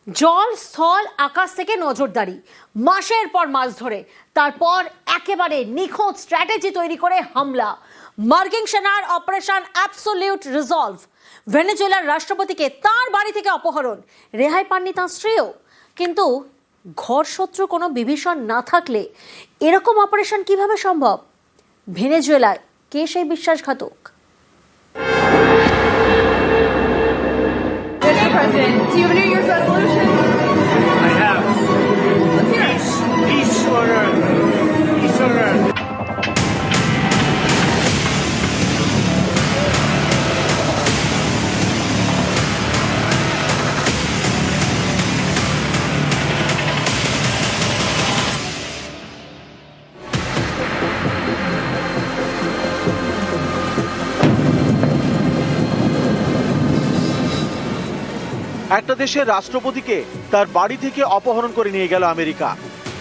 জল স্থল আকাশ থেকে নজরদারি মাসের পর মাস ধরে, তারপর একেবারে নিখোঁজ স্ট্র্যাটেজি তৈরি করে হামলা। মার্কিন সেনার অপারেশন অ্যাবসোলিউট রিজলভ। ভেনেজুয়েলার রাষ্ট্রপতিকে তার বাড়ি থেকে অপহরণ, রেহাই পাননি তাঁর স্ত্রীও। কিন্তু ঘর শত্রু কোনো বিভীষণ না থাকলে এরকম অপারেশন কিভাবে সম্ভব? ভেনেজুয়েলায় কে সেই বিশ্বাসঘাতক? Mr. President, do you have a New Year's resolution? I have. Let's hear it. Peace on earth. Peace on earth. একটা দেশের রাষ্ট্রপতিকে তার বাড়ি থেকে অপহরণ করে নিয়ে গেল আমেরিকা।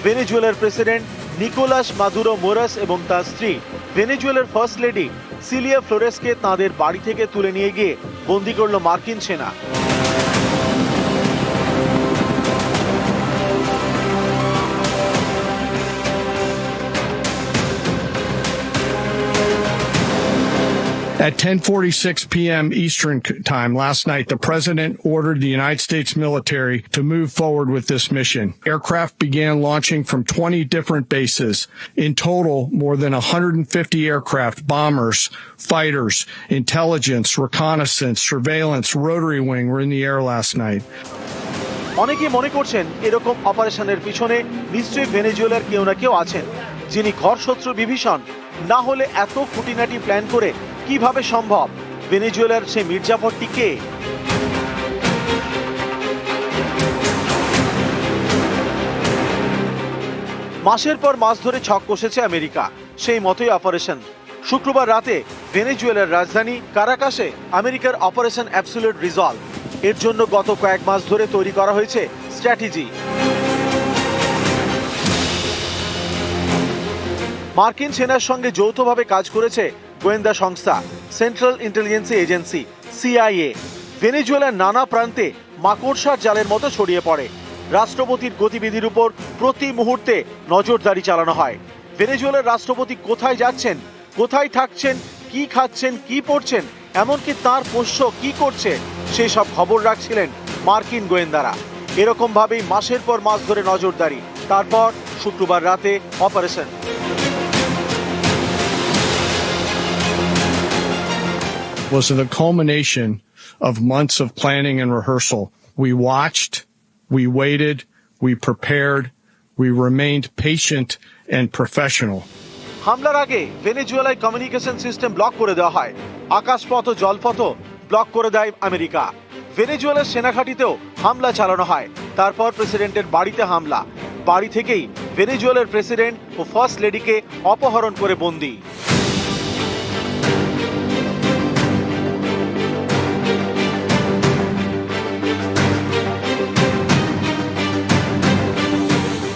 ভেনেজুয়েলার প্রেসিডেন্ট নিকোলাস মাদুরো মোরাস এবং তার স্ত্রী ভেনেজুয়েলার ফার্স্ট লেডি সিলিয়া ফ্লোরেসকে তাদের বাড়ি থেকে তুলে নিয়ে গিয়ে বন্দী করল মার্কিন সেনা। At 10:46 p.m. Eastern Time last night, the president ordered the United States military to move forward with this mission. Aircraft began launching from 20 different bases. In total, more than 150 aircraft, bombers, fighters, intelligence, reconnaissance, surveillance, rotary wing were in the air last night. অনেকে মনে করছেন এরকম অপারেশনের পিছনে নিশ্চয়ই ভেনেজুয়েলার কেউ না কেউ আছেন, যিনি ঘর শত্রু বিভীষণ। না হলে এত খুঁটিনাটি প্ল্যান করে কিভাবে সম্ভব? ভেনেজুয়েলার সে মির্জাফরটি কে? মাসের পর মাস ধরে ছক কষেছে আমেরিকা, সেই মতোই অপারেশন। শুক্রবার রাতে ভেনেজুয়েলার রাজধানী কারাকাসে আমেরিকার অপারেশন অ্যাবসোলিউট রিজলভ। এর জন্য গত কয়েক মাস ধরে তৈরি করা হয়েছে স্ট্র্যাটেজি। মার্কিন সেনার সঙ্গে যৌথভাবে কাজ করেছে গোয়েন্দা সংস্থা সেন্ট্রাল ইন্টেলিজেন্স এজেন্সি সিআইএ। ভেনেজুয়েলার নানা প্রান্তে মাকড়সার জালের মতো ছড়িয়ে পড়ে। রাষ্ট্রপতির গতিবিধির উপর প্রতি মুহূর্তে নজরদারি চালানো হয়। ভেনেজুয়েলার রাষ্ট্রপতি কোথায় যাচ্ছেন, কোথায় থাকছেন, কি খাচ্ছেন, কি পড়ছেন, এমনকি তার পোষ্য কি করছে, সেই সব খবর রাখছিলেন মার্কিন গোয়েন্দারা। এরকম ভাবেই মাসের পর মাস ধরে নজরদারি, তারপর শুক্রবার রাতে operation. Was the culmination of months of planning and rehearsal. We watched, we waited, we prepared, we remained patient and professional. হামলার আগে ভেনেজুয়েলায় কমিউনিকেশন সিস্টেম ব্লক করে দেওয়া হয়। আকাশপথ ও জলপথ ব্লক করে দেয় আমেরিকা। ভেনেজুয়েলার সেনাঘাঁটিতেও হামলা চালানো হয়। তারপর প্রেসিডেন্টের বাড়িতে হামলা। বাড়ি থেকেই ভেনেজুয়েলার প্রেসিডেন্ট ও ফার্স্ট লেডিকে অপহরণ করে বন্দী।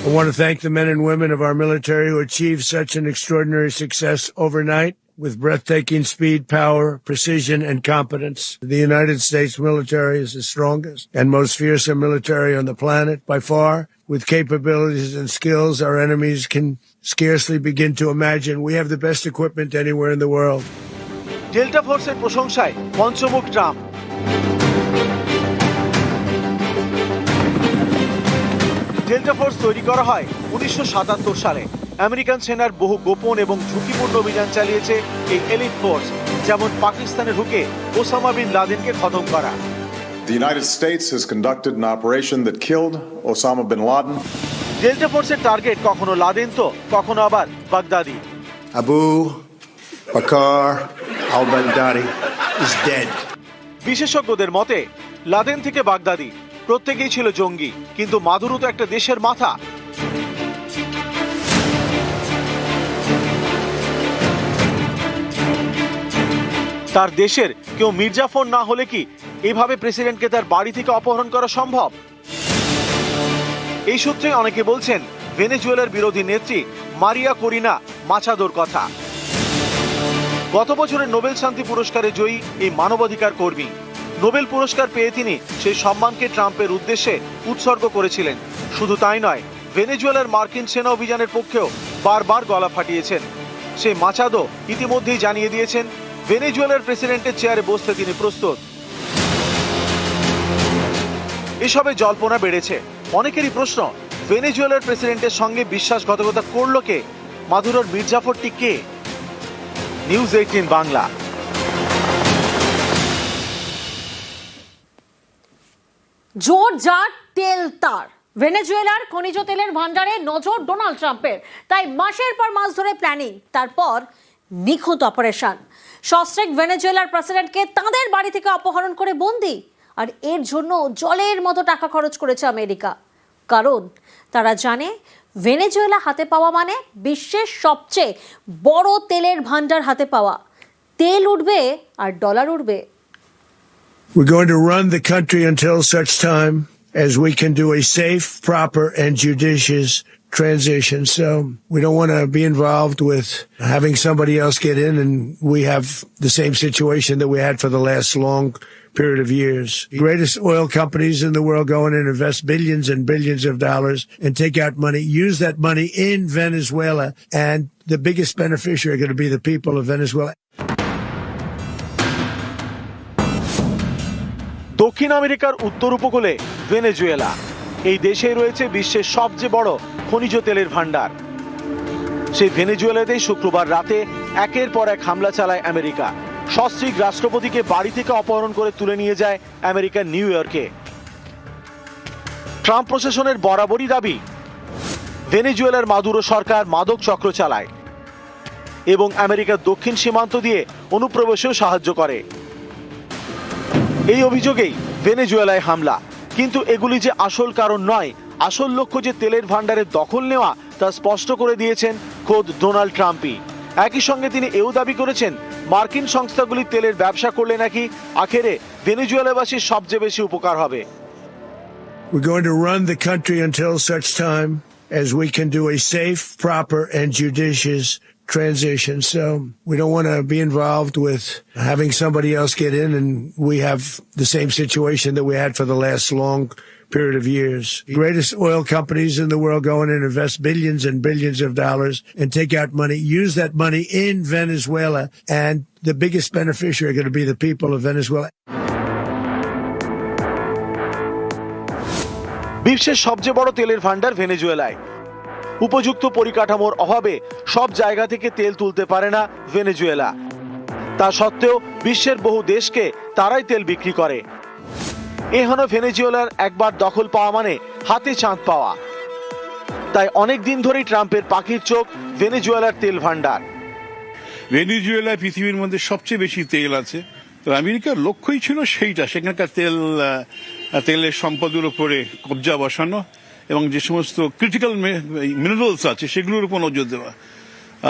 I want to thank the men and women of our military who achieved such an extraordinary success overnight with breathtaking speed, power, precision, and competence. The United States military is the strongest and most fearsome military on the planet by far. With capabilities and skills our enemies can scarcely begin to imagine. We have the best equipment anywhere in the world. Delta ফোর্সের প্রশংসায় পঞ্চমুখ Trump. Delta force তৈরি করা হয় 1977 সালে। American সেনার বহু গোপন এবং ঝুঁকিপূর্ণ অভিযান চালিয়েছে এই এলিট ফোর্স, যেমন পাকিস্তানে ঢুকে ওসামা বিন লাদেনকে খতম করা। The United States has conducted an operation that killed Osama bin Laden. Delta ফোর্সের টার্গেট কখনো লাদেন তো কখনো আবার বাগদাদি। Abu Bakr al-Baghdadi is dead. বিশেষজ্ঞদের মতে লাদেন থেকে বাগদাদি প্রত্যেকেই ছিল জঙ্গি, কিন্তু মাদুরো তো একটা দেশের মাথা। তার দেশের কেউ মির্জাফর না হলে কি এভাবে প্রেসিডেন্টকে তার বাড়ি থেকে অপহরণ করা সম্ভব? এই সূত্রে অনেকে বলছেন ভেনেজুয়েলার বিরোধী নেত্রী মারিয়া করিনা মাচাদোর কথা। গত বছরের নোবেল শান্তি পুরস্কারে জয়ী এই মানবাধিকার কর্মী নোবেল পুরস্কার পেয়ে তিনি সেই সম্মানকে ট্রাম্পের উদ্দেশ্যে উৎসর্গ করেছিলেন। শুধু তাই নয়, ভেনেজুয়েলার মার্কিন সেনা অভিযানের পক্ষেও বারবার গলা ফাটিয়েছেন। সেই মাচাদো ইতিমধ্যেই জানিয়ে দিয়েছেন ভেনেজুয়েলার প্রেসিডেন্টের চেয়ারে বসতে তিনি প্রস্তুত। এসবে জল্পনা বেড়েছে। অনেকেরই প্রশ্ন, ভেনেজুয়েলার প্রেসিডেন্টের সঙ্গে বিশ্বাসঘাতকতা করলো কে? মাদুরোর মির্জাফরটি কে? নিউজ 18 বাংলা। জোর জার তেল তার, ভেনেজুয়েলার খনিজ তেলের ভান্ডারে নজর ডোনাল্ড ট্রাম্পের। তাই মাসের পর মাস ধরে প্ল্যানিং, তারপর নিখুঁত অপারেশন। সস্ত্রেক ভেনেজুয়েলার প্রেসিডেন্টকে তাদের বাড়ি থেকে অপহরণ করে বন্দি। আর এর জন্য জলের মতো টাকা খরচ করেছে আমেরিকা। কারণ তারা জানে ভেনেজুয়েলা হাতে পাওয়া মানে বিশ্বের সবচেয়ে বড় তেলের ভান্ডার হাতে পাওয়া। তেল উঠবে আর ডলার উঠবে। We're going to run the country until such time as we can do a safe, proper, and judicious transition. So we don't want to be involved with having somebody else get in and we have the same situation that we had for the last long period of years. The greatest oil companies in the world go in and invest billions and billions of dollars and take out money, use that money in Venezuela, and the biggest beneficiary are going to be the people of Venezuela. দক্ষিণ আমেরিকার উত্তর উপকূলে Venezuela. এই দেশেই রয়েছে বিশ্বের সবচেয়ে বড় খনিজ তেলের ভান্ডার। সেই ভেনেজুয়েলাতেই শুক্রবার রাতে একের পর এক হামলা চালায় আমেরিকা। সস্ত্রীক রাষ্ট্রপতিকে বাড়ি থেকে অপহরণ করে তুলে নিয়ে যায় আমেরিকার নিউ ইয়র্কে। ট্রাম্প প্রশাসনের বরাবরই দাবি, ভেনেজুয়েলার মাদুরো সরকার মাদক চক্র চালায় এবং আমেরিকার দক্ষিণ সীমান্ত দিয়ে অনুপ্রবেশেও সাহায্য করে। এই অভিযোগেই ভেনেজুয়েলায় হামলা। কিন্তু এগুলি যে আসল কারণ নয়, আসল লক্ষ্য যে তেলের ভান্ডারের দখল নেওয়া, তা স্পষ্ট করে দিয়েছেন খোদ ডোনাল্ড ট্রাম্পই। একই সঙ্গে তিনি এও দাবি করেছেন, মার্কিন সংস্থাগুলি তেলের ব্যবসা করলে নাকি আখেরে ভেনেজুয়েলাবাসীর সবচেয়ে বেশি উপকার হবে। We're going to run the country until such time as we can do a safe, proper, and judicious transition. So we don't want to be involved with having somebody else get in and we have the same situation that we had for the last long period of years. The greatest oil companies in the world go in and invest billions and billions of dollars and take out money, use that money in Venezuela, and the biggest beneficiary are going to be the people of Venezuela. বিশ্বের সবচেয়ে বড় তেলের ভান্ডার ভেনেজুয়েলায়। উপযুক্ত পরিকাঠামোর অভাবে সব জায়গা থেকে তেল তুলতে পারে না ভেনেজুয়েলা। তা সত্ত্বেও বিশ্বের বহু দেশকে তারাই তেল বিক্রি করে। এ হলো ভেনেজুয়েলার একবার দখল পাওয়া মানে হাতে চাঁদ পাওয়া। তাই অনেক দিন ধরেই ট্রাম্পের পাখির চোখ ভেনেজুয়েলার তেল ভান্ডার। ভেনেজুয়েলায় পৃথিবীর মধ্যে সবচেয়ে বেশি তেল আছে। তো আমেরিকার লক্ষ্যই ছিল সেইটা, সেখানকার তেলের সম্পদের উপরে কবজা বসানো এবং যে সমস্ত ক্রিটিক্যাল মিনারেলস আছে সেগুলোর উপর নজর দেওয়া।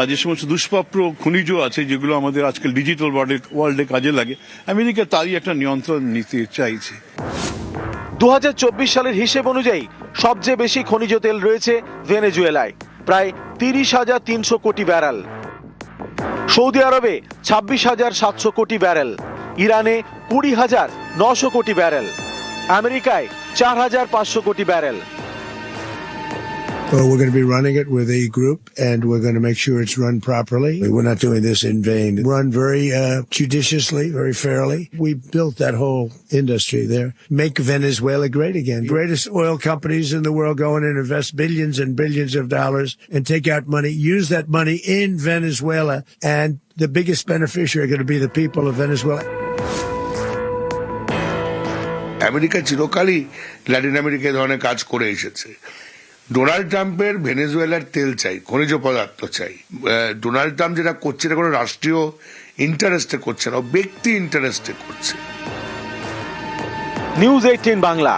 যে সমস্ত দুষ্প্রাপ্য খনিজ আছে যেগুলো আমাদের আজকাল ডিজিটাল ওয়ার্ল্ডে কাজে লাগে, আমেরিকা তারই একটা নিয়ন্ত্রণ নিতে চাইছে। 2024 সালের হিসেব অনুযায়ী সবচেয়ে বেশি খনিজ তেল রয়েছে ভেনেজুয়েলায়, প্রায় 30,300 কোটি ব্যারেল। সৌদি আরবে 26,700 কোটি ব্যারেল, ইরানে 20,900 কোটি ব্যারেল, আমেরিকায় 4,500 কোটি barrel. Well, we're going to be running it with a group and we're going to make sure it's run properly. We're not doing this in vain. Run very judiciously, very fairly. We built that whole industry there. Make Venezuela great again. The greatest oil companies in the world go in and invest billions and billions of dollars and take out money, use that money in Venezuela, and the biggest beneficiary are going to be the people of Venezuela. America চিরকালই Latin America ধরনের কাজ করে এসেছে। Donald ট্রাম্পের ভেনেজুয়েলার তেল চাই, খনিজ পদার্থ চাই। ডোনাল্ড ট্রাম্প যেটা করছে এটা কোনো রাষ্ট্রীয় ইন্টারেস্টে করছে না, ব্যক্তি ইন্টারেস্টে করছে। নিউজ 18 বাংলা।